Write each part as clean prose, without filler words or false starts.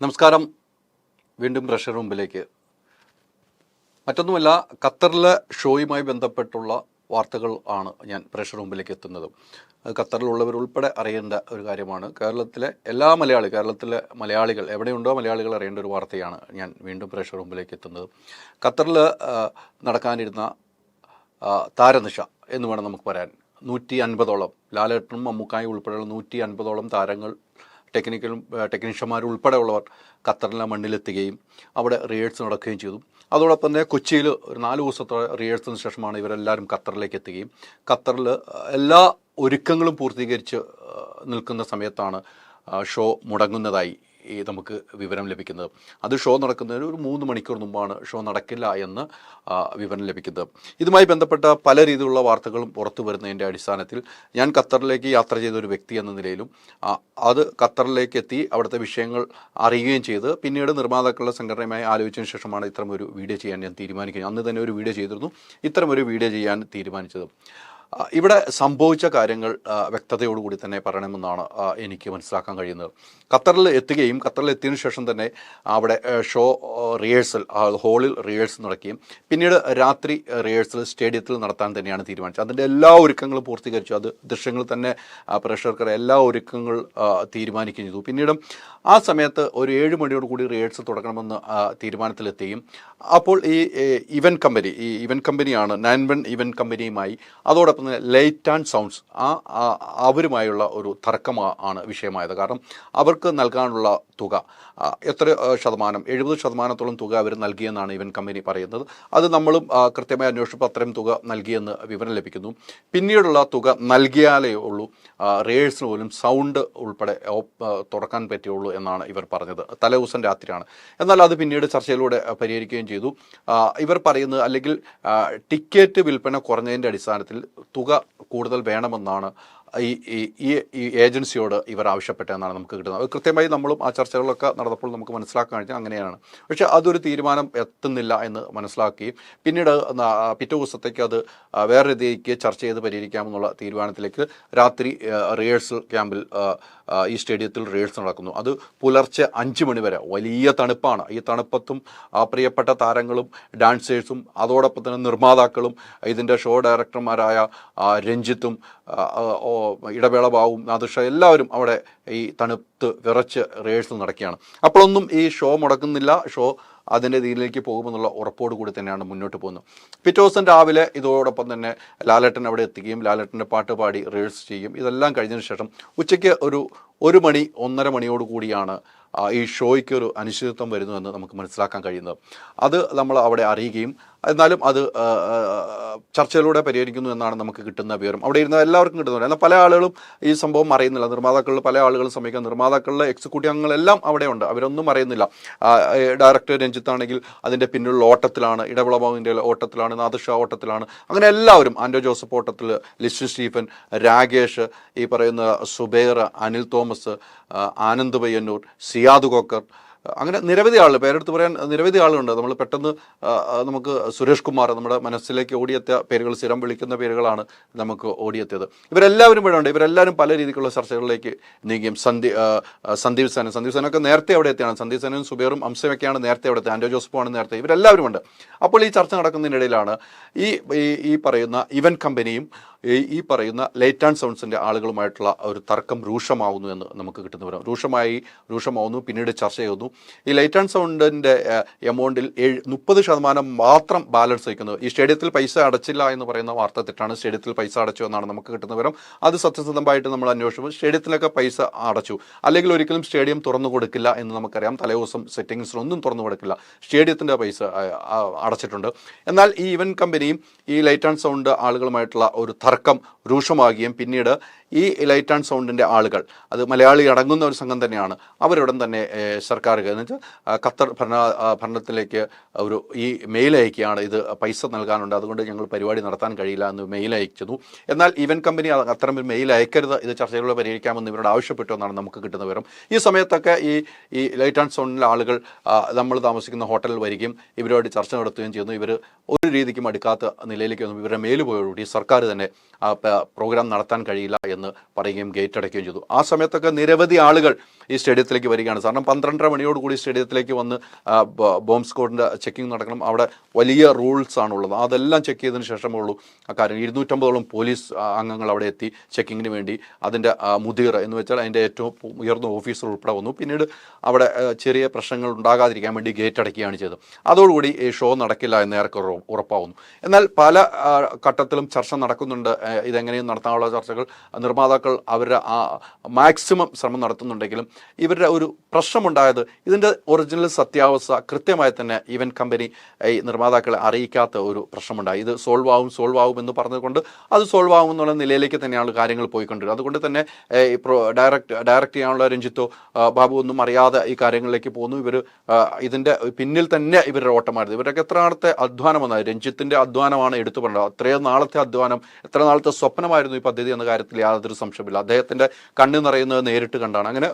നമസ്കാരം. വീണ്ടും പ്രഷർ റൂമിലേക്ക്. മറ്റൊന്നുമല്ല, ഖത്തറിലെ ഷോയുമായി ബന്ധപ്പെട്ടുള്ള വാർത്തകൾ ആണ് ഞാൻ പ്രഷർ റൂമിലേക്ക് എത്തുന്നത്. ഖത്തറിലുള്ളവരുൾപ്പെടെ അറിയേണ്ട ഒരു കാര്യമാണ്. കേരളത്തിലെ മലയാളികൾ എവിടെയുണ്ടോ മലയാളികൾ അറിയേണ്ട ഒരു വാർത്തയാണ് ഞാൻ വീണ്ടും പ്രഷർ റൂമിലേക്ക് എത്തുന്നത്. ഖത്തറിൽ നടക്കാനിരുന്ന താരനിശ എന്ന് വേണം നമുക്ക് പറയാൻ. 150ഓളം ലാലേട്ടനും മമ്മൂക്കായും ഉൾപ്പെടെയുള്ള 150ഓളം താരങ്ങൾ, ടെക്നീഷ്യന്മാരുൾപ്പെടെയുള്ളവർ ഖത്തറിലെ മണ്ണിലെത്തുകയും അവിടെ റിഹേഴ്സൽ നടക്കുകയും ചെയ്തു. അതോടൊപ്പം തന്നെ കൊച്ചിയിൽ ഒരു 4 ദിവസത്തെ റിഹേഴ്സലിന് ശേഷമാണ് ഇവരെല്ലാവരും ഖത്തറിലേക്ക് എത്തുകയും ഖത്തറിൽ എല്ലാ ഒരുക്കങ്ങളും പൂർത്തീകരിച്ച് നിൽക്കുന്ന സമയത്താണ് ഷോ മുടങ്ങുന്നതായി നമുക്ക് വിവരം ലഭിക്കുന്നത്. അത് ഷോ നടക്കുന്നതിന് ഒരു 3 മണിക്കൂർ മുമ്പാണ് ഷോ നടക്കില്ല എന്ന് വിവരം ലഭിക്കുന്നത്. ഇതുമായി ബന്ധപ്പെട്ട പല രീതിയിലുള്ള വാർത്തകളും പുറത്തു വരുന്നതിൻ്റെ അടിസ്ഥാനത്തിൽ ഞാൻ ഖത്തറിലേക്ക് യാത്ര ചെയ്ത ഒരു വ്യക്തി എന്ന നിലയിലും അത് ഖത്തറിലേക്ക് എത്തി അവിടുത്തെ വിഷയങ്ങൾ അറിയുകയും ചെയ്ത് പിന്നീട് നിർമ്മാതാക്കളുടെ സംഘടനയുമായി ആലോചിച്ചതിന് ശേഷമാണ് ഇത്തരമൊരു വീഡിയോ ചെയ്യാൻ ഞാൻ തീരുമാനിക്കുന്നത്. അന്ന് തന്നെ ഒരു വീഡിയോ ചെയ്തിരുന്നു. ഇത്തരമൊരു വീഡിയോ ചെയ്യാൻ തീരുമാനിച്ചത് ഇവിടെ സംഭവിച്ച കാര്യങ്ങൾ വ്യക്തതയോടുകൂടി തന്നെ പറയണമെന്നാണ് എനിക്ക് മനസ്സിലാക്കാൻ കഴിയുന്നത്. ഖത്തറിൽ എത്തിയതിനു ശേഷം തന്നെ അവിടെ ഷോ റിഹേഴ്സൽ ഹോളിൽ റിഹേഴ്സൽ നടക്കുകയും പിന്നീട് രാത്രി റിഹേഴ്സൽ സ്റ്റേഡിയത്തിൽ നടത്താൻ തന്നെയാണ് തീരുമാനിച്ചത്. അതിൻ്റെ എല്ലാ ഒരുക്കങ്ങളും പൂർത്തീകരിച്ചു. അത് ദൃശ്യങ്ങൾ തന്നെ പ്രേക്ഷകർക്ക് എല്ലാ ഒരുക്കങ്ങൾ തീരുമാനിക്കുകയും ചെയ്തു. പിന്നീട് ആ സമയത്ത് ഒരു 7 മണിയോടുകൂടി റിഹേഴ്സൽ തുടങ്ങണമെന്ന് തീരുമാനത്തിലെത്തുകയും അപ്പോൾ ഈ ഇവൻറ്റ് കമ്പനിയാണ് 91 ഇവൻറ്റ് കമ്പനിയുമായി അതോടൊപ്പം ലൈറ്റ് ആൻഡ് സൗണ്ട്സ് അവരുമായുള്ള ഒരു തർക്കമാണ് വിഷയമായത്. കാരണം അവർക്ക് നൽകാനുള്ള തുക എത്ര ശതമാനം, 70% തുക അവർ നൽകിയെന്നാണ് ഇവൻറ്റ് കമ്പനി പറയുന്നത്. അത് നമ്മളും കൃത്യമായി അന്വേഷിച്ചപ്പോൾ അത്രയും തുക നൽകിയെന്ന് വിവരം ലഭിക്കുന്നു. പിന്നീടുള്ള തുക നൽകിയാലേ ഉള്ളൂ റിഹേഴ്സൽ പോലും സൗണ്ട് ഉൾപ്പെടെ തുറക്കാൻ പറ്റുള്ളൂ എന്നാണ് ഇവർ പറഞ്ഞത്. തലേദിവസം രാത്രിയാണ്. എന്നാൽ അത് പിന്നീട് ചർച്ചയിലൂടെ പരിഹരിക്കുകയും ചെയ്തു. ഇവർ പറയുന്നത്, അല്ലെങ്കിൽ ടിക്കറ്റ് വിൽപ്പന കുറഞ്ഞതിൻ്റെ അടിസ്ഥാനത്തിൽ തുക കൂടുതൽ വേണമെന്നാണ് ഈ ഏജൻസിയോട് ഇവർ ആവശ്യപ്പെട്ടതെന്നാണ് നമുക്ക് കിട്ടുന്നത്. കൃത്യമായി നമ്മളും ആ ചർച്ചകളൊക്കെ നടന്നപ്പോൾ നമുക്ക് മനസ്സിലാക്കാൻ കഴിഞ്ഞാൽ അങ്ങനെയാണ്. പക്ഷേ അതൊരു തീരുമാനം എത്തുന്നില്ല എന്ന് മനസ്സിലാക്കുകയും പിന്നീട് പിറ്റേ ദിവസത്തേക്ക് അത് വേറെ രീതിക്ക് ചർച്ച ചെയ്ത് പരിഹരിക്കാമെന്നുള്ള തീരുമാനത്തിലേക്ക് രാത്രി റിഹേഴ്സൽ ക്യാമ്പിൽ ഈ സ്റ്റേഡിയത്തിൽ റിഹേഴ്സൽ നടക്കുന്നു. അത് പുലർച്ചെ 5 മണി വരെ. വലിയ തണുപ്പാണ്. ഈ തണുപ്പത്തും പ്രിയപ്പെട്ട താരങ്ങളും ഡാൻസേഴ്സും അതോടൊപ്പം തന്നെ നിർമ്മാതാക്കളും ഇതിൻ്റെ ഷോ ഡയറക്ടർമാരായ രഞ്ജിത്തും ഇടവേള ബാവും നാദിർഷ എല്ലാവരും അവിടെ ഈ തണുത്ത് വിറച്ച് റിഹേഴ്സൽ നടക്കുകയാണ്. അപ്പോഴൊന്നും ഈ ഷോ മുടക്കുന്നില്ല. ഷോ അതിൻ്റെ രീതിയിലേക്ക് പോകുമെന്നുള്ള ഉറപ്പോട് കൂടി തന്നെയാണ് മുന്നോട്ട് പോകുന്നത്. പിറ്റേ ദിവസം രാവിലെ ഇതോടൊപ്പം തന്നെ ലാലേട്ടൻ അവിടെ എത്തുകയും ലാലേട്ടൻ്റെ പാട്ട് പാടി റിഹേഴ്സൽ ചെയ്യും. ഇതെല്ലാം കഴിഞ്ഞതിന് ശേഷം ഉച്ചയ്ക്ക് ഒരു 1 മണി 1:30 മണിയോട് കൂടിയാണ് ഈ ഷോയ്ക്ക് ഒരു അനിശ്ചിതത്വം വരുന്നുവെന്ന് നമുക്ക് മനസ്സിലാക്കാൻ കഴിയുന്നത്. അത് നമ്മൾ അവിടെ അറിയുകയും എന്നാലും അത് ചർച്ചയിലൂടെ പരിഹരിക്കുന്നു എന്നാണ് നമുക്ക് കിട്ടുന്ന വിവരം. അവിടെ ഇരുന്ന എല്ലാവർക്കും കിട്ടുന്നില്ല. എന്നാൽ പല ആളുകളും ഈ സംഭവം അറിയുന്നില്ല. നിർമ്മാതാക്കളിൽ പല ആളുകളും ശ്രമിക്കുക. നിർമ്മാതാക്കളിലെ എക്സിക്യൂട്ടീവ് അംഗങ്ങളെല്ലാം അവിടെയുണ്ട്. അവരൊന്നും അറിയുന്നില്ല. ഡയറക്ടർ രഞ്ജിത്താണെങ്കിൽ അതിൻ്റെ പിന്നിലുള്ള ഓട്ടത്തിലാണ്, ഇടവിളബാബുവിൻ്റെ ഓട്ടത്തിലാണ്, നാദിർഷ ഓട്ടത്തിലാണ്. അങ്ങനെ എല്ലാവരും, ആൻഡോ ജോസഫ് ഓട്ടത്തിൽ, ലിസ്റ്റൻ സ്റ്റീഫൻ, രാകേഷ്, ഈ പറയുന്ന സുബൈർ, അനിൽ തോമസ്, ആനന്ദ് പയ്യന്നൂർ, സിയാദ് കോക്കർ, അങ്ങനെ നിരവധി ആളുകൾ, പേരെടുത്ത് പറയാൻ നിരവധി ആളുകളുണ്ട്. നമ്മൾ പെട്ടെന്ന് നമുക്ക് സുരേഷ് കുമാർ, നമ്മുടെ മനസ്സിലേക്ക് ഓടിയെത്തിയ പേരുകൾ, സ്ഥിരം വിളിക്കുന്ന പേരുകളാണ് നമുക്ക് ഓടിയെത്തിയത്. ഇവരെല്ലാവരും ഇവിടെ ഉണ്ട്. ഇവരെല്ലാവരും പല രീതിക്കുള്ള ചർച്ചകളിലേക്ക് നീങ്ങുകയും സന്ദീപ് സേനൊക്കെ നേരത്തെ അവിടെ എത്തിയാണ്. സന്ദീപ് സേനയും സുബൈറും അംശമൊക്കെയാണ് നേരത്തെ അവിടെ എത്തിയത്. ആൻഡോ ജോസഫുമാണ് നേരത്തെ. ഇവരെല്ലാവരും ഉണ്ട്. അപ്പോൾ ഈ ചർച്ച നടക്കുന്നതിനിടയിലാണ് ഈ പറയുന്ന ഇവൻറ്റ് കമ്പനിയും ഈ പറയുന്ന ലൈറ്റ് ആൻഡ് സൗണ്ട്സിൻ്റെ ആളുകളുമായിട്ടുള്ള ഒരു തർക്കം രൂക്ഷമാവുന്നു എന്ന് നമുക്ക് കിട്ടുന്ന വിവരം. രൂക്ഷമാവുന്നു. പിന്നീട് ചർച്ച ചെയ്യുന്നു. ഈ ലൈറ്റ് ആൻഡ് സൗണ്ടിൻ്റെ എമൗണ്ടിൽ 30% മാത്രം ബാലൻസ് വയ്ക്കുന്നു. ഈ സ്റ്റേഡിയത്തിൽ പൈസ അടച്ചില്ല എന്ന് പറയുന്ന വാർത്ത തെറ്റാണ്. സ്റ്റേഡിയത്തിൽ പൈസ അടച്ചു എന്നാണ് നമുക്ക് കിട്ടുന്ന വിവരം. അത് സത്യസന്ധമായിട്ട് നമ്മൾ അന്വേഷിച്ചപ്പോൾ സ്റ്റേഡിയത്തിലൊക്കെ പൈസ അടച്ചു, അല്ലെങ്കിൽ ഒരിക്കലും സ്റ്റേഡിയം തുറന്നു കൊടുക്കില്ല എന്ന് നമുക്കറിയാം. തലേദിവസം സെറ്റിങ്സിലൊന്നും തുറന്നു കൊടുക്കില്ല. സ്റ്റേഡിയത്തിൻ്റെ പൈസ അടച്ചിട്ടുണ്ട്. എന്നാൽ ഈ ഇവൻറ്റ് കമ്പനിയും ഈ ലൈറ്റ് ആൻഡ് സൗണ്ട് ആളുകളുമായിട്ടുള്ള ഒരു തർക്കം രൂക്ഷമാകുകയും പിന്നീട് ഈ ലൈറ്റ് ആൻഡ് സൗണ്ടിൻ്റെ ആളുകൾ, അത് മലയാളി അടങ്ങുന്ന ഒരു സംഘം തന്നെയാണ്, അവരുടൻ തന്നെ സർക്കാർ എന്ന് വെച്ചാൽ ഖത്തർ ഭരണത്തിലേക്ക് ഈ മെയിൽ അയക്കുകയാണ്. ഇത് പൈസ നൽകാനുണ്ട്, അതുകൊണ്ട് ഞങ്ങൾ പരിപാടി നടത്താൻ കഴിയില്ല എന്ന് മെയിൽ അയച്ചു. എന്നാൽ ഇവൻറ്റ് കമ്പനി അത്തരം ഒരു മെയിൽ അയക്കരുത്, ഇത് ചർച്ചകളിലൂടെ പരിഹരിക്കാമെന്ന് ഇവരോട് ആവശ്യപ്പെട്ടു എന്നാണ് നമുക്ക് കിട്ടുന്ന വിവരം. ഈ സമയത്തൊക്കെ ഈ ലൈറ്റ് ആൻഡ് സൗണ്ടിലെ ആളുകൾ നമ്മൾ താമസിക്കുന്ന ഹോട്ടലിൽ വരികയും ഇവരോട് ചർച്ച നടത്തുകയും ചെയ്യുന്നു. ഇവർ ഒരു രീതിക്കും അടുക്കാത്ത നിലയിലേക്ക് വന്നു. ഇവരുടെ മെയിൽ പോയോടുകൂടി സർക്കാർ തന്നെ പ്രോഗ്രാം നടത്താൻ കഴിയില്ല എന്ന് പറയുകയും ഗേറ്റ് അടയ്ക്കുകയും ചെയ്തു. ആ സമയത്തൊക്കെ നിരവധി ആളുകൾ ഈ സ്റ്റേഡിയത്തിലേക്ക് വരികയാണ്. കാരണം 12:30 മണിയോടുകൂടി സ്റ്റേഡിയത്തിലേക്ക് വന്ന് ബോംബ് സ്ക്വാഡിൻ്റെ ചെക്കിംഗ് നടക്കണം. അവിടെ വലിയ റൂൾസ് ആണുള്ളത്. അതെല്ലാം ചെക്ക് ചെയ്തതിന് ശേഷമേ ഉള്ളൂ ആ കാര്യം. 250ഓളം പോലീസ് അംഗങ്ങൾ അവിടെ എത്തി ചെക്കിങ്ങിന് വേണ്ടി. അതിൻ്റെ മുദീർ എന്ന് വെച്ചാൽ അതിൻ്റെ ഏറ്റവും ഉയർന്ന ഓഫീസർ ഉൾപ്പെടെ വന്നു. പിന്നീട് അവിടെ ചെറിയ പ്രശ്നങ്ങൾ ഉണ്ടാകാതിരിക്കാൻ വേണ്ടി ഗേറ്റ് അടയ്ക്കുകയാണ് ചെയ്തത്. അതോടുകൂടി ഈ ഷോ നടക്കില്ല എന്ന് ഏറെക്കുറെ ഉറപ്പാവുന്നു. എന്നാൽ പല ഘട്ടത്തിലും ചർച്ച നടക്കുന്നുണ്ട്. ഇതെങ്ങനെയും നടത്താനുള്ള ചർച്ചകൾ നിർമ്മാതാക്കൾ അവരുടെ മാക്സിമം ശ്രമം നടത്തുന്നുണ്ടെങ്കിലും ഇവരുടെ ഒരു പ്രശ്നമുണ്ടായത് ഇതിൻ്റെ ഒറിജിനൽ സത്യാവസ്ഥ കൃത്യമായി തന്നെ ഇവൻറ്റ് കമ്പനി ഈ നിർമ്മാതാക്കളെ അറിയിക്കാത്ത ഒരു പ്രശ്നമുണ്ടായി. ഇത് സോൾവ് ആവും എന്ന് പറഞ്ഞുകൊണ്ട് അത് സോൾവ് ആവും എന്നുള്ള നിലയിലേക്ക് തന്നെയാണ് കാര്യങ്ങൾ പോയിക്കൊണ്ടിരുന്നത്. അതുകൊണ്ട് തന്നെ ഡയറക്റ്റ് ചെയ്യാനുള്ള രഞ്ജിത്തോ ബാബു ഒന്നും അറിയാതെ ഈ കാര്യങ്ങളിലേക്ക് പോകുന്നു. ഇവർ ഇതിൻ്റെ പിന്നിൽ തന്നെ ഇവരുടെ ഓട്ടമായിരുന്നു. ഇവരൊക്കെ എത്ര നാളത്തെ അധ്വാനം വന്നത്, രഞ്ജിത്തിൻ്റെ അധ്വാനമാണ് എടുത്തു പറഞ്ഞത്. അത്രയും നാളത്തെ അധ്വാനം, എത്ര നാളത്തെ സ്വപ്നമായിരുന്നു ഈ പദ്ധതി എന്ന കാര്യത്തിൽ യാതൊരു സംശയമില്ല. അദ്ദേഹത്തിൻ്റെ കണ്ണ് നിറയുന്നത് നേരിട്ട് കണ്ടാണ്. അങ്ങനെ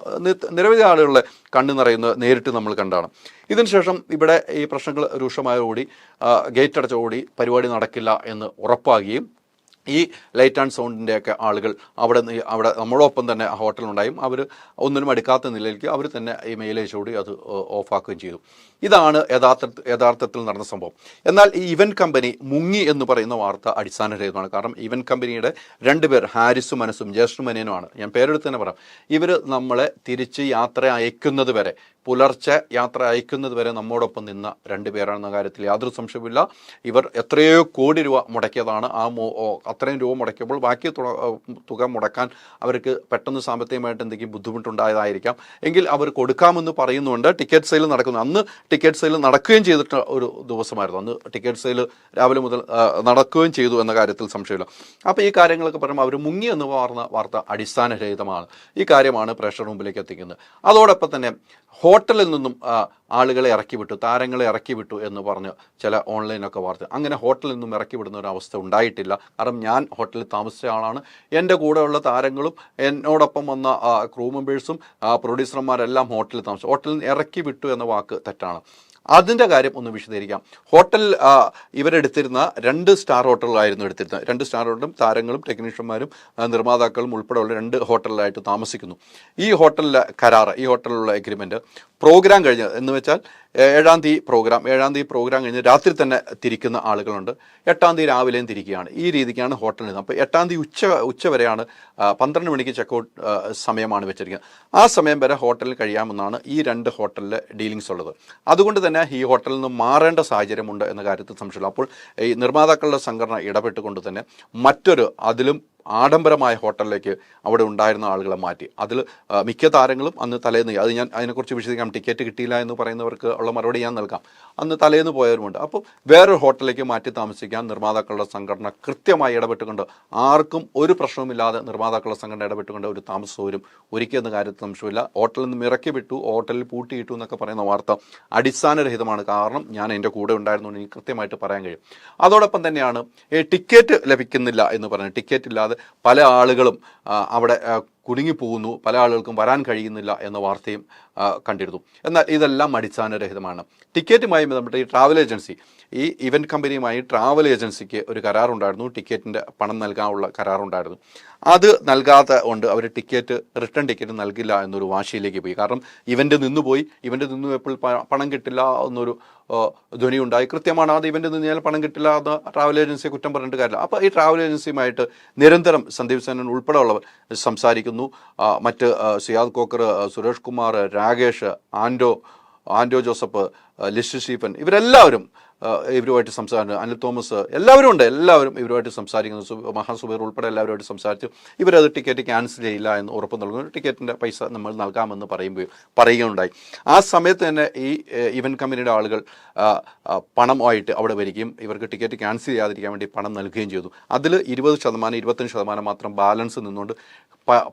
നിരവധി ആളുകളുടെ കണ്ണ് നിറയുന്നത് നേരിട്ട് നമ്മൾ കണ്ടാണ്. ഇതിനുശേഷം ഇവിടെ ഈ പ്രശ്നങ്ങൾ രൂക്ഷമായതോടി ഗേറ്റ് അടച്ചതോടി പരിപാടി നടക്കില്ല എന്ന് ഉറപ്പാകുകയും ഈ ലൈറ്റ് ആൻഡ് സൗണ്ടിൻ്റെയൊക്കെ ആളുകൾ അവിടെ നമ്മളൊപ്പം തന്നെ ഹോട്ടലുണ്ടായും അവർ ഒന്നിനും എടുക്കാത്ത നിലയിലേക്ക് അവർ തന്നെ ഈ മെയിലേജോടി അത് ഓഫാക്കുകയും ചെയ്തു. ഇതാണ് യഥാർത്ഥത്തിൽ നടന്ന സംഭവം. എന്നാൽ ഈ ഇവൻറ്റ് കമ്പനി മുങ്ങി എന്ന് പറയുന്ന വാർത്ത അടിസ്ഥാനരഹിതമാണ്. കാരണം ഇവൻറ്റ് കമ്പനിയുടെ 2 പേർ, ഹാരിസും മനസ്സും ജ്യേഷ്ഠ മനേനുമാണ്. ഞാൻ പേരെടുത്ത് തന്നെ പറയാം. ഇവർ നമ്മളെ തിരിച്ച് യാത്ര അയക്കുന്നത് വരെ, പുലർച്ചെ യാത്ര അയക്കുന്നത് വരെ നമ്മോടൊപ്പം നിന്ന 2 പേരാണെന്ന കാര്യത്തിൽ യാതൊരു സംശയവുമില്ല. ഇവർ എത്രയോ കോടി രൂപ മുടക്കിയതാണ്. അത്രയും രൂപ മുടക്കിയപ്പോൾ ബാക്കി തുക മുടക്കാൻ അവർക്ക് പെട്ടെന്ന് സാമ്പത്തികമായിട്ട് എന്തെങ്കിലും ബുദ്ധിമുട്ടുണ്ടായതായിരിക്കാം. എങ്കിൽ അവർ കൊടുക്കാമെന്ന് പറയുന്നുണ്ട്. ടിക്കറ്റ് സെയിൽ നടക്കുന്നു. അന്ന് ടിക്കറ്റ് സെയിൽ നടക്കുകയും ചെയ്തിട്ട് ഒരു ദിവസമായിരുന്നു. അന്ന് ടിക്കറ്റ് സെയിൽ രാവിലെ മുതൽ നടക്കുകയും ചെയ്തു എന്ന കാര്യത്തിൽ സംശയമില്ല. അപ്പോൾ ഈ കാര്യങ്ങളൊക്കെ പറയുമ്പോൾ അവർ മുങ്ങി എന്ന് പറഞ്ഞ വാർത്ത അടിസ്ഥാനരഹിതമാണ്. ഈ കാര്യമാണ് പ്രേക്ഷകർ മുമ്പിലേക്ക് എത്തിക്കുന്നത്. അതോടൊപ്പം തന്നെ ഹോട്ടലിൽ നിന്നും ആളുകളെ ഇറക്കി വിട്ടു, താരങ്ങളെ ഇറക്കി വിട്ടു എന്ന് പറഞ്ഞ് ചില ഓൺലൈനൊക്കെ വാർത്ത. അങ്ങനെ ഹോട്ടലിൽ നിന്നും ഇറക്കി വിടുന്ന ഒരു അവസ്ഥ ഉണ്ടായിട്ടില്ല. കാരണം ഞാൻ ഹോട്ടലിൽ താമസിച്ച ആളാണ്. എൻ്റെ കൂടെയുള്ള താരങ്ങളും എന്നോടൊപ്പം വന്ന ക്രൂ മെമ്പേഴ്സും പ്രൊഡ്യൂസർമാരെല്ലാം ഹോട്ടലിൽ താമസിച്ചു. ഹോട്ടലിൽ ഇറക്കി വിട്ടു എന്ന വാക്ക് തെറ്റാണ്. അതിൻ്റെ കാര്യം ഒന്ന് വിശദീകരിക്കാം. ഹോട്ടൽ ഇവരെടുത്തിരുന്ന 2 സ്റ്റാർ ഹോട്ടലുകളായിരുന്നു എടുത്തിരുന്നത്. 2 സ്റ്റാർ ഹോട്ടലും താരങ്ങളും ടെക്നീഷ്യന്മാരും നിർമ്മാതാക്കളും ഉൾപ്പെടെയുള്ള 2 ഹോട്ടലിലായിട്ട് താമസിക്കുന്നു. ഈ ഹോട്ടലിലെ കരാറ്, ഈ ഹോട്ടലിലുള്ള എഗ്രിമെൻറ്റ് പ്രോഗ്രാം കഴിഞ്ഞ് എന്ന് വെച്ചാൽ 7-ാം തീയതി പ്രോഗ്രാം കഴിഞ്ഞ് രാത്രി തന്നെ തിരിക്കുന്ന ആളുകളുണ്ട്. 8-ാം തീയതി രാവിലെയും തിരിക്കുകയാണ്. ഈ രീതിക്കാണ് ഹോട്ടലിൽ നിന്ന്. അപ്പോൾ 8-ാം തീയതി ഉച്ച വരെയാണ്, 12 മണിക്ക് ചെക്കൗട്ട് സമയമാണ് വെച്ചിരിക്കുന്നത്. ആ സമയം വരെ ഹോട്ടലിൽ കഴിയാമെന്നാണ് ഈ 2 ഹോട്ടലിലെ ഡീലിങ്സ് ഉള്ളത്. അതുകൊണ്ട് തന്നെ ഈ ഹോട്ടലിൽ നിന്ന് മാറേണ്ട സാഹചര്യമുണ്ട് എന്ന കാര്യത്തിൽ സംശയമില്ല. അപ്പോൾ ഈ നിർമ്മാതാക്കളുടെ സംഘടന ഇടപെട്ടുകൊണ്ട് തന്നെ മറ്റൊരു അതിലും ആഡംബരമായ ഹോട്ടലിലേക്ക് അവിടെ ഉണ്ടായിരുന്ന ആളുകളെ മാറ്റി. അതിൽ മിക്ക താരങ്ങളും അന്ന് തലേന്ന്, അത് ഞാൻ അതിനെക്കുറിച്ച് വിശദീകരിക്കാം. ടിക്കറ്റ് കിട്ടിയില്ല എന്ന് പറയുന്നവർക്ക് ഉള്ള മറുപടി ഞാൻ നൽകാം. അന്ന് തലേന്ന് പോയവരുമുണ്ട്. അപ്പോൾ വേറൊരു ഹോട്ടലിലേക്ക് മാറ്റി താമസിക്കാൻ നിർമ്മാതാക്കളുടെ സംഘടന കൃത്യമായി ഇടപെട്ടുകൊണ്ട്, ആർക്കും ഒരു പ്രശ്നവുമില്ലാതെ നിർമ്മാതാക്കളുടെ സംഘടന ഇടപെട്ടുകൊണ്ട് ഒരു താമസ സൗകര്യം ഒരുക്കിയെന്ന കാര്യത്തിൽ സംശയമില്ല. ഹോട്ടലിൽ നിന്ന് ഇറക്കി വിട്ടു, ഹോട്ടലിൽ പൂട്ടിയിട്ടു എന്നൊക്കെ പറയുന്ന വാർത്ത അടിസ്ഥാനരഹിതമാണ്. കാരണം ഞാൻ എൻ്റെ കൂടെ ഉണ്ടായിരുന്നുകൊണ്ട് എനിക്ക് കൃത്യമായിട്ട് പറയാൻ കഴിയും. അതോടൊപ്പം തന്നെയാണ് ടിക്കറ്റ് ലഭിക്കുന്നില്ല എന്ന് പറയുന്നത്. ടിക്കറ്റ് ഇല്ലാതെ പല ആളുകളും അവിടെ കുടുങ്ങിപ്പോകുന്നു, പല ആളുകൾക്കും വരാൻ കഴിയുന്നില്ല എന്ന വാർത്തയും കണ്ടിരുന്നു. എന്നാൽ ഇതെല്ലാം അടിസ്ഥാനരഹിതമാണ്. ടിക്കറ്റുമായി ബന്ധപ്പെട്ട് ഈ ട്രാവൽ ഏജൻസി, ഈ ഇവൻറ്റ് കമ്പനിയുമായി ട്രാവൽ ഏജൻസിക്ക് ഒരു കരാറുണ്ടായിരുന്നു. ടിക്കറ്റിൻ്റെ പണം നൽകാനുള്ള കരാറുണ്ടായിരുന്നു. അത് നൽകാതെ കൊണ്ട് അവർ റിട്ടേൺ ടിക്കറ്റ് നൽകില്ല എന്നൊരു വാശിയിലേക്ക് പോയി. കാരണം ഇവൻ്റ് നിന്ന് എപ്പോൾ പണം കിട്ടില്ല എന്നൊരു ധ്വനി ഉണ്ടായി. കൃത്യമാണ്, അത് ഇവൻ്റ് നിന്ന് കഴിഞ്ഞാൽ പണം കിട്ടില്ല എന്ന് ട്രാവൽ ഏജൻസിയെ കുറ്റം പറഞ്ഞിട്ട് കാര്യമില്ല. അപ്പോൾ ഈ ട്രാവൽ ഏജൻസിയുമായിട്ട് നിരന്തരം സന്ദീപ് സേനൻ ഉൾപ്പെടെയുള്ളവർ സംസാരിക്കുന്നു. മറ്റ് സിയാദ് കോക്കർ, സുരേഷ് കുമാർ, രാകേഷ്, ആൻഡോ ജോസഫ്, ലിസ്റ്റ് സ്റ്റീഫൻ, ഇവരെല്ലാവരും ഇവരുമായിട്ട് സംസാരിച്ചു. അനിൽ തോമസ്, എല്ലാവരും ഇവരുമായിട്ട് സംസാരിക്കുന്നു. മഹാസുബൈർ ഉൾപ്പെടെ എല്ലാവരുമായിട്ട് സംസാരിച്ചു. ഇവരത് ടിക്കറ്റ് ക്യാൻസൽ ചെയ്യില്ല എന്ന് ഉറപ്പ് നൽകുന്നു. ടിക്കറ്റിൻ്റെ പൈസ നമ്മൾ നൽകാമെന്ന് പറയുകയുണ്ടായി. ആ സമയത്ത് തന്നെ ഈ ഇവൻറ്റ് കമ്പനിയുടെ ആളുകൾ പണമായിട്ട് അവിടെ വരികയും ഇവർക്ക് ടിക്കറ്റ് ക്യാൻസൽ ചെയ്യാതിരിക്കാൻ വേണ്ടി പണം നൽകുകയും ചെയ്തു. അതിൽ 20%, 25% മാത്രം ബാലൻസ് നിന്നുകൊണ്ട്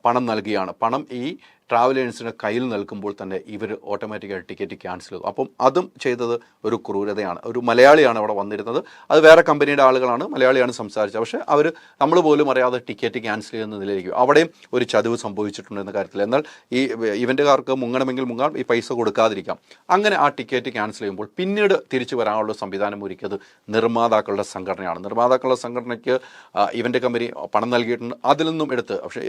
പണം നൽകുകയാണ്. പണം ഈ ട്രാവൽ ഏജൻസിയുടെ കയ്യിൽ നൽകുമ്പോൾ തന്നെ ഇവർ ഓട്ടോമാറ്റിക്കായിട്ട് ടിക്കറ്റ് ക്യാൻസൽ ചെയ്തു. അപ്പം അതും ചെയ്തത് ഒരു ക്രൂരതയാണ്. ഒരു മലയാളിയാണ് അവിടെ വന്നിരുന്നത്, അത് വേറെ കമ്പനിയുടെ ആളുകളാണ്, മലയാളിയാണ് സംസാരിച്ചത്. പക്ഷേ അവർ നമ്മൾ പോലും അറിയാതെ ടിക്കറ്റ് ക്യാൻസൽ ചെയ്യുന്ന നിലയിലേക്ക് അവിടെയും ഒരു ചതിവ് സംഭവിച്ചിട്ടുണ്ട് എന്ന കാര്യത്തിൽ. എന്നാൽ ഈ ഇവൻ്റുകാർക്ക് മുങ്ങണമെങ്കിൽ മുങ്ങാം, ഈ പൈസ കൊടുക്കാതിരിക്കാം. അങ്ങനെ ആ ടിക്കറ്റ് ക്യാൻസൽ ചെയ്യുമ്പോൾ പിന്നീട് തിരിച്ചു വരാനുള്ള സംവിധാനം ഒരുക്കിയത് നിർമ്മാതാക്കളുടെ സംഘടനയാണ്. നിർമ്മാതാക്കളുടെ സംഘടനയ്ക്ക് ഇവൻ്റ് കമ്പനി പണം നൽകിയിട്ടുണ്ട്, അതിൽ നിന്നും എടുത്ത്. പക്ഷേ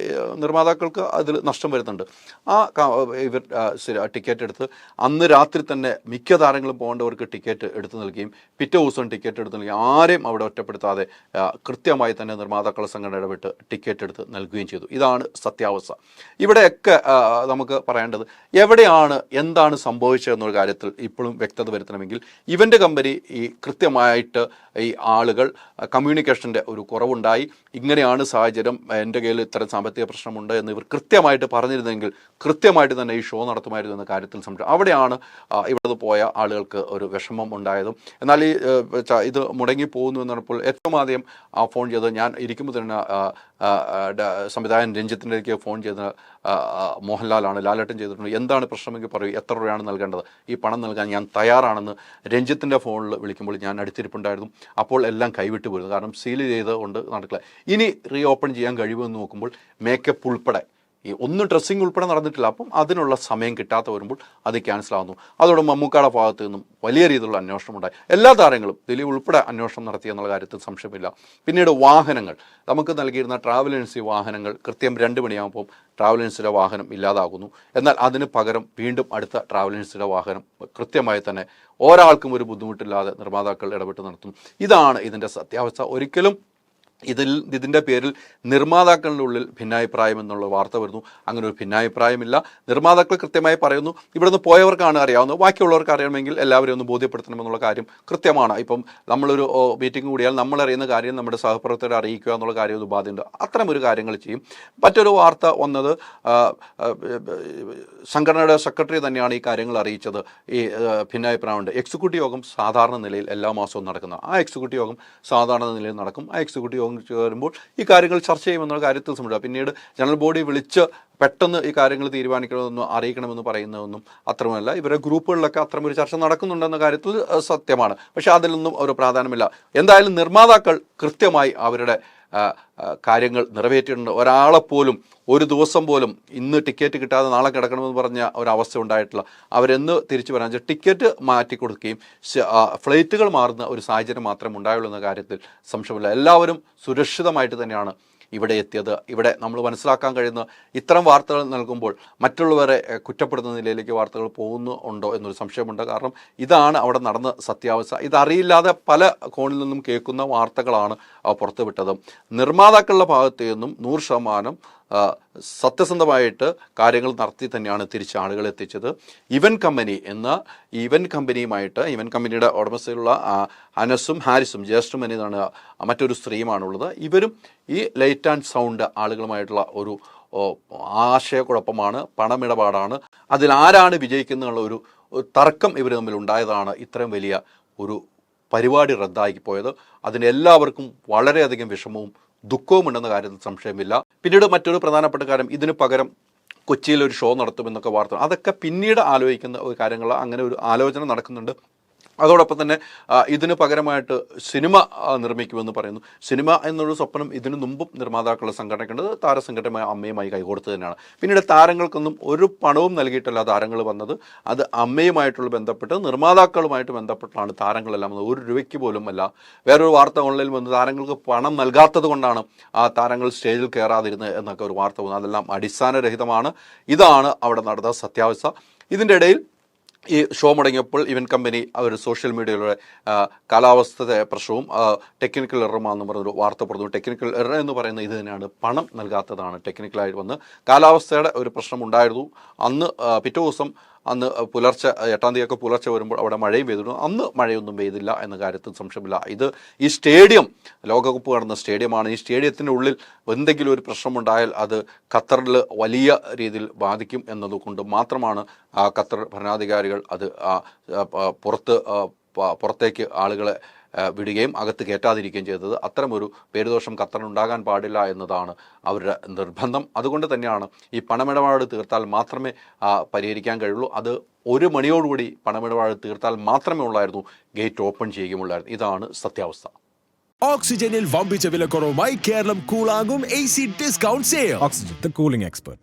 നിർമ്മാതാക്കൾക്ക് അതിൽ നഷ്ടം വരുന്നുണ്ട്. ആ ഇവർ ടിക്കറ്റ് എടുത്ത് അന്ന് രാത്രി തന്നെ മിക്ക താരങ്ങളും പോകേണ്ടവർക്ക് ടിക്കറ്റ് എടുത്തു നൽകുകയും പിറ്റേ ദിവസം ടിക്കറ്റ് എടുത്തു നൽകുകയും ആരെയും അവിടെ ഒറ്റപ്പെടുത്താതെ കൃത്യമായി തന്നെ നിർമ്മാതാക്കളുടെ സംഘടന ഇടപെട്ട് ടിക്കറ്റ് എടുത്ത് നൽകുകയും ചെയ്തു. ഇതാണ് സത്യാവസ്ഥ. ഇവിടെയൊക്കെ നമുക്ക് പറയേണ്ടത് എവിടെയാണ് എന്താണ് സംഭവിച്ചതെന്നൊരു കാര്യത്തിൽ ഇപ്പോഴും വ്യക്തത വരുത്തണമെങ്കിൽ ഇവൻ്റ് കമ്പനി ഈ കൃത്യമായിട്ട് ഈ ആളുകൾ കമ്മ്യൂണിക്കേഷൻ്റെ ഒരു കുറവുണ്ടായി, ഇങ്ങനെയാണ് സാഹചര്യം, എൻ്റെ കയ്യിൽ ഇത്തരം സാമ്പത്തിക പ്രശ്നമുണ്ട് എന്ന് ഇവർ കൃത്യമായിട്ട് പറഞ്ഞിരുന്നെങ്കിൽ കൃത്യമായിട്ട് തന്നെ ഈ ഷോ നടത്തുമായിരുന്നു എന്ന കാര്യത്തിൽ സംശയം. അവിടെയാണ് ഇവിടെ പോയ ആളുകൾക്ക് ഒരു വിഷമം ഉണ്ടായതും. എന്നാൽ ഈ ഇത് മുടങ്ങിപ്പോകുന്നു എന്ന് പറഞ്ഞപ്പോൾ ഏറ്റവും ആദ്യം ഫോൺ ചെയ്ത് ഞാൻ ഇരിക്കുമ്പോൾ തന്നെ സംവിധായകൻ രഞ്ജിത്തിൻ്റെക്ക് ഫോൺ ചെയ്ത മോഹൻലാലാണ്. ലാലേട്ടൻ ചെയ്തിട്ടുണ്ട്, എന്താണ് പ്രശ്നമെങ്കിൽ പറയൂ, എത്ര രൂപയാണ് നൽകേണ്ടത്, ഈ പണം നൽകാൻ ഞാൻ തയ്യാറാണെന്ന് രഞ്ജിത്തിൻ്റെ ഫോണിൽ വിളിക്കുമ്പോൾ ഞാൻ അടുത്തിരിപ്പുണ്ടായിരുന്നു. അപ്പോൾ എല്ലാം കൈവിട്ട് പോയിരുന്നു, കാരണം സീൽ ചെയ്ത് കൊണ്ട് നടക്കില്ല. ഇനി റീ ഓപ്പൺ ചെയ്യാൻ കഴിയുമെന്ന് നോക്കുമ്പോൾ മേക്കപ്പ് ഉൾപ്പെടെ ഈ ഒന്നും ഡ്രസ്സിങ് ഉൾപ്പെടെ നടന്നിട്ടില്ല. അപ്പം അതിനുള്ള സമയം കിട്ടാത്ത വരുമ്പോൾ അത് ക്യാൻസൽ ആകുന്നു. അതോടെ മമ്മൂക്കയുടെ ഭാഗത്തു നിന്നും വലിയ രീതിയിലുള്ള അന്വേഷണം ഉണ്ടായി. എല്ലാ താരങ്ങളും ദിലീപ് ഉൾപ്പെടെ അന്വേഷണം നടത്തി എന്നുള്ള കാര്യത്തിൽ സംശയമില്ല. പിന്നീട് വാഹനങ്ങൾ നമുക്ക് നൽകിയിരുന്ന ട്രാവൽ ഏജൻസി വാഹനങ്ങൾ കൃത്യം 2 മണിയാകുമ്പോൾ ട്രാവൽ ഏജൻസിയുടെ വാഹനം ഇല്ലാതാകുന്നു. എന്നാൽ അതിന് പകരം വീണ്ടും അടുത്ത ട്രാവൽ ഏജൻസിയുടെ വാഹനം കൃത്യമായി തന്നെ ഒരാൾക്കും ഒരു ബുദ്ധിമുട്ടില്ലാതെ നിർമ്മാതാക്കൾ ഇടപെട്ട് നടത്തുന്നു. ഇതാണ് ഇതിൻ്റെ സത്യാവസ്ഥ. ഒരിക്കലും ഇതിൻ്റെ പേരിൽ നിർമ്മാതാക്കളുടെ ഉള്ളിൽ ഭിന്നാഭിപ്രായം എന്നുള്ള വാർത്ത വരുന്നു. അങ്ങനെ ഒരു ഭിന്നാഭിപ്രായമില്ല. നിർമ്മാതാക്കൾ കൃത്യമായി പറയുന്നു, ഇവിടുന്ന് പോയവർക്കാണ് അറിയാവുന്നത്, ബാക്കിയുള്ളവർക്ക് അറിയണമെങ്കിൽ എല്ലാവരെയും ഒന്ന് ബോധ്യപ്പെടുത്തണമെന്നുള്ള കാര്യം കൃത്യമാണ്. ഇപ്പം നമ്മളൊരു മീറ്റിംഗ് കൂടിയാൽ നമ്മളറിയുന്ന കാര്യം നമ്മുടെ സഹപ്രവർത്തകരെ അറിയിക്കുക എന്നുള്ള കാര്യം ഒരു ബാധ്യതയുണ്ട്. അത്തരമൊരു കാര്യങ്ങൾ ചെയ്യും. മറ്റൊരു വാർത്ത വന്നത് സംഘടനയുടെ സെക്രട്ടറി തന്നെയാണ് ഈ കാര്യങ്ങൾ അറിയിച്ചത്. ഈ ഭിന്നാഭിപ്രായമുണ്ട്. എക്സിക്യൂട്ടീവ് യോഗം സാധാരണ നിലയിൽ എല്ലാ മാസവും നടക്കുന്ന ആ എക്സിക്യൂട്ടീവ് യോഗം സാധാരണ നിലയിൽ നടക്കും. ആ എക്സിക്യൂട്ടീവ് വരുമ്പോൾ ഈ കാര്യങ്ങൾ ചർച്ച ചെയ്യുമെന്നുള്ള കാര്യത്തിൽ സംഭവിക്കുക. പിന്നീട് ജനറൽ ബോഡി വിളിച്ച് പെട്ടെന്ന് ഈ കാര്യങ്ങൾ തീരുമാനിക്കണമെന്നും അറിയിക്കണമെന്ന് പറയുന്നതൊന്നും അത്രമല്ല. ഇവരുടെ ഗ്രൂപ്പുകളിലൊക്കെ അത്തരമൊരു ചർച്ച നടക്കുന്നുണ്ടെന്ന കാര്യത്തിൽ സത്യമാണ്. പക്ഷേ അതിലൊന്നും ഒരു പ്രാധാന്യമില്ല. എന്തായാലും നിർമ്മാതാക്കൾ കൃത്യമായി അവരുടെ കാര്യങ്ങൾ നിറവേറ്റിയിട്ടുണ്ട്. ഒരാളെപ്പോലും ഒരു ദിവസം പോലും ഇന്ന് ടിക്കറ്റ് കിട്ടാതെ നാളെ കിടക്കണമെന്ന് പറഞ്ഞ ഒരവസ്ഥ ഉണ്ടായിട്ടില്ല. അവരെന്ന് തിരിച്ചു വരാൻ ടിക്കറ്റ് മാറ്റി കൊടുക്കുകയും ഫ്ലൈറ്റുകൾ മാറുന്ന ഒരു സാഹചര്യം മാത്രമേ ഉണ്ടായുള്ളൂ എന്ന കാര്യത്തിൽ സംശയമില്ല. എല്ലാവരും സുരക്ഷിതമായിട്ട് തന്നെയാണ് ഇവിടെ എത്തിയത്. ഇവിടെ നമ്മൾ മനസ്സിലാക്കാൻ കഴിയുന്ന ഇത്തരം വാർത്തകൾ നൽകുമ്പോൾ മറ്റുള്ളവരെ കുറ്റപ്പെടുത്തുന്ന നിലയിലേക്ക് വാർത്തകൾ പോകുന്നുണ്ടോ എന്നൊരു സംശയമുണ്ട്. കാരണം ഇതാണ് അവിടെ നടന്ന സത്യാവസ്ഥ. ഇതറിയില്ലാതെ പല കോണിൽ നിന്നും കേൾക്കുന്ന വാർത്തകളാണ് പുറത്തുവിട്ടത്. നിർമ്മാതാക്കളുടെ ഭാഗത്തു നിന്നും 100% സത്യസന്ധമായിട്ട് കാര്യങ്ങൾ നടത്തി തന്നെയാണ് തിരിച്ച് ആളുകളെ എത്തിച്ചത്. ഇവൻ്റ് കമ്പനി എന്ന ഇവൻ്റ് കമ്പനിയുമായിട്ട് ഇവൻ്റ് കമ്പനിയുടെ ഉടമസ്ഥയിലുള്ള അനസും ഹാരിസും ജ്യേഷ്ഠം എന്നതാണ് മറ്റൊരു സ്ത്രീയുമാണുള്ളത്. ഇവരും ഈ ലൈറ്റ് ആൻഡ് സൗണ്ട് ആളുകളുമായിട്ടുള്ള ഒരു ആശയക്കുഴപ്പമാണ്, പണമിടപാടാണ്. അതിലാരാണ് വിജയിക്കുന്നുള്ള ഒരു തർക്കം ഇവർ തമ്മിൽ ഉണ്ടായതാണ് ഇത്രയും വലിയ ഒരു പരിപാടി റദ്ദാക്കി പോയത്. അതിനെല്ലാവർക്കും വളരെയധികം വിഷമവും ദുഃഖവുമുണ്ടെന്ന കാര്യത്തിൽ സംശയമില്ല. പിന്നീട് മറ്റൊരു പ്രധാനപ്പെട്ട കാര്യം, ഇതിന് പകരം കൊച്ചിയിൽ ഒരു ഷോ നടത്തുമെന്നൊക്കെ വാർത്ത, അതൊക്കെ പിന്നീട് ആലോചിക്കുന്ന ഒരു കാര്യങ്ങൾ. അങ്ങനെ ഒരു ആലോചന നടക്കുന്നുണ്ട്. അതോടൊപ്പം തന്നെ ഇതിന് പകരമായിട്ട് സിനിമ നിർമ്മിക്കുമെന്ന് പറയുന്നു. സിനിമ എന്നുള്ള സ്വപ്നം ഇതിനു മുമ്പും നിർമ്മാതാക്കളുടെ സംഘടനയ്ക്കുണ്ട്. താരസംഘടനമായ അമ്മയുമായി കൈകോർത്ത് തന്നെയാണ്. പിന്നീട് താരങ്ങൾക്കൊന്നും ഒരു പണവും നൽകിയിട്ടല്ല താരങ്ങൾ വന്നത്. അത് അമ്മയുമായിട്ടുള്ള ബന്ധപ്പെട്ട് നിർമ്മാതാക്കളുമായിട്ട് ബന്ധപ്പെട്ടാണ് താരങ്ങളെല്ലാം വന്നത്. 1 രൂപയ്ക്ക് പോലും അല്ല. വേറൊരു വാർത്ത ഓൺലൈനിൽ വന്ന് താരങ്ങൾക്ക് പണം നൽകാത്തത് കൊണ്ടാണ് ആ താരങ്ങൾ സ്റ്റേജിൽ കയറാതിരുന്നത് എന്നൊക്കെ ഒരു വാർത്ത വന്നു. അതെല്ലാം അടിസ്ഥാനരഹിതമാണ്. ഇതാണ് അവിടെ നടന്ന സത്യാവസ്ഥ. ഇതിൻ്റെ ഇടയിൽ ഈ ഷോ മുടങ്ങിയപ്പോൾ ഇവൻ്റ് കമ്പനി അവർ സോഷ്യൽ മീഡിയയിലൂടെ കാലാവസ്ഥയുടെ പ്രശ്നവും ടെക്നിക്കൽ എററുമാണെന്ന് പറഞ്ഞൊരു വാർത്ത പറഞ്ഞു. ടെക്നിക്കൽ എറർ എന്ന് പറയുന്നത് ഇത് തന്നെയാണ്, പണം നൽകാത്തതാണ് ടെക്നിക്കലായിട്ട് വന്ന്. കാലാവസ്ഥയുടെ ഒരു പ്രശ്നം ഉണ്ടായിരുന്നു. അന്ന് പിറ്റേ ദിവസം അന്ന് പുലർച്ചെ 8-ാം തീയതിയൊക്കെ പുലർച്ചെ വരുമ്പോൾ അവിടെ മഴയും പെയ്തിരുന്നു. അന്ന് മഴയൊന്നും പെയ്തില്ല എന്ന കാര്യത്തിൽ സംശയമില്ല. ഇത് ഈ സ്റ്റേഡിയം ലോകകപ്പ് നടന്ന സ്റ്റേഡിയമാണ്. ഈ സ്റ്റേഡിയത്തിൻ്റെ ഉള്ളിൽ എന്തെങ്കിലും ഒരു പ്രശ്നമുണ്ടായാൽ അത് ഖത്തറിൽ വലിയ രീതിയിൽ ബാധിക്കും എന്നതുകൊണ്ട് മാത്രമാണ് ഖത്തർ ഭരണാധികാരികൾ അത് പുറത്തേക്ക് ആളുകളെ വിടുകയും അകത്ത് കയറ്റാതിരിക്കുകയും ചെയ്തത്. അത്തരമൊരു പേരുദോഷം ഖത്തറിനുണ്ടാകാൻ പാടില്ല എന്നതാണ് അവരുടെ നിർബന്ധം. അതുകൊണ്ട് തന്നെയാണ് ഈ പണമിടപാട് തീർത്താൽ മാത്രമേ പരിഹരിക്കാൻ കഴിയുള്ളൂ. അത് 1 മണിയോടുകൂടി പണമിടപാട് തീർത്താൽ മാത്രമേ ഉള്ളായിരുന്നു ഗേറ്റ് ഓപ്പൺ ചെയ്യുകയുമുള്ളായിരുന്നു. ഇതാണ് സത്യാവസ്ഥ. ഓക്സിജനിൽ വമ്പിച്ച വിലക്കുറവുമായി കേരളം കൂളാകും AC discount sale. Oxygen, the cooling expert.